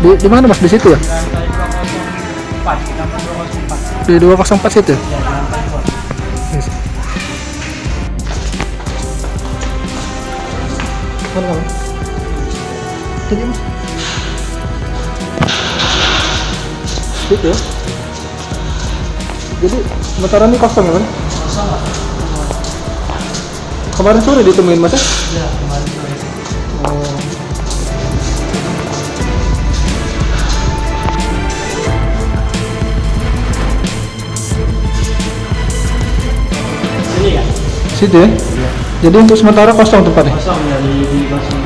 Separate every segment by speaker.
Speaker 1: Di mana mas? Di situ ya?
Speaker 2: Lantai 204, di kamar 204.
Speaker 1: Di 204 situ ya?
Speaker 2: Ya, di lantai 2.
Speaker 1: Yes. Mana kamu? Tadi mas. Situ ya? Jadi sementara ini kosong ya kan?
Speaker 2: Kosong lah.
Speaker 1: Kemarin sore ditemuin mas ya?
Speaker 2: Ya, kemarin sore.
Speaker 1: Oh.
Speaker 2: Ini ya?
Speaker 1: Situ ya? Jadi untuk sementara kosong tempatnya?
Speaker 2: Kosong ya, di kosong.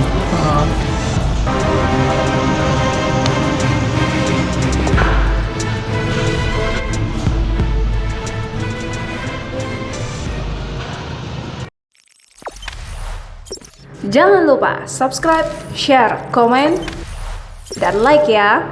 Speaker 3: Jangan lupa subscribe, share, komen, dan like ya.